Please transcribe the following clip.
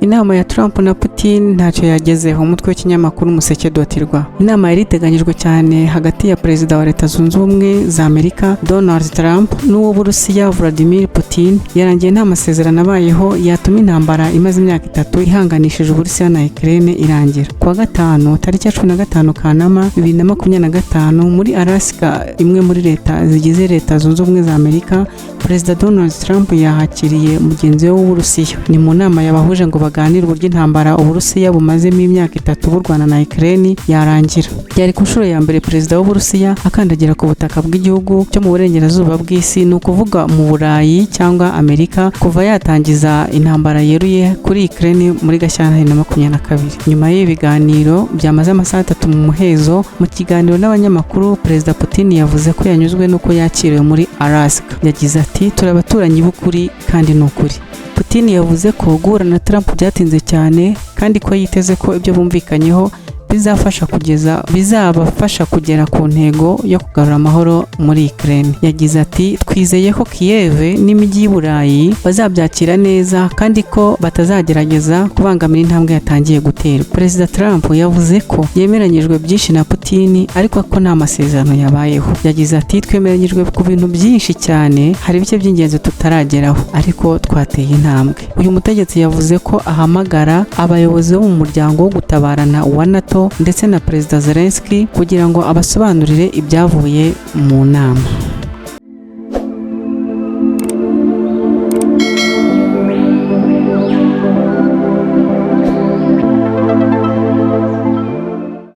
Inama ya Trump na Putin ntacyo yagezeho. Umutwe w'ikinyamakuru Umuseke.rw. Inama yari iteganyijwe cyane hagati ya Perezida wa Leta Zunze Ubumwe za Amerika Donald Trump n'uwo Burusiya Vladimir Putin yarangiye nta masezerano abayeho yatuma intambara imaze imyaka 3 ihanganishije Uburusiya na Ukraine irangira. Kuwa gatanu tariki ya 15 Kanama 2025 muri Alaska, imwe muri leta zigize Leta Zunze Ubumwe za Amerika, Perezida Donald Trump yahakiriye mugenzi we w'Uburusiya. Ni mu nama yabahuje ngo baganire uburyo intambara Uburusiya bumazemo imyaka 3 burwana na Ukraine yarangira. Byari ku nshuro ya mbere Perezida w'Uburusiya akandagira ku butaka bw'igihugu cyo mu burengerazuba bw'isi, ni ukuvuga mu Burayi cyangwa Amerika, kuva yatangiza intambara yeruye kuri Ukraine muri Gashyantare 2022. Nyuma y'ibiganiro byamaze amasaha 3 mu muhezo, mu kiganiro n'abanyamakuru, Perezida Putin yavuze ko yanyuzwe nuko yakiriwe muri Alaska. Yagize ati turabaturanyi b'ukuri kandi n'ukuri. Putin yavuze ko guhura na Trump byatinze cyane kandi ko yiteze ko ibyo bumvikanyeho bizabafasha kugera ku ntego yo kugarura amahoro muri Ukraine. Yagize ati twizeye ko Kiev n'imijyi y'Uburayi bazabyakira neza kandi ko batazagerageza kubangamira intambwe yatangiye guterwa. Perezida Trump yavuze ko yemeranyijwe byinshi na Putin ariko ko nta masezerano yabayeho. Yagize ati twemeranyijwe ku bintu byinshi cyane, hari ibice by'ingenzi tutarageraho ariko twateye intambwe. Uyu mutegetsi yavuze ko ahamagara abayobozi bo mu muryango wo gutabarana wa NATO ndetse na Perezida Zelensky kugira ngo abasobanurire ibyavuye mu nama.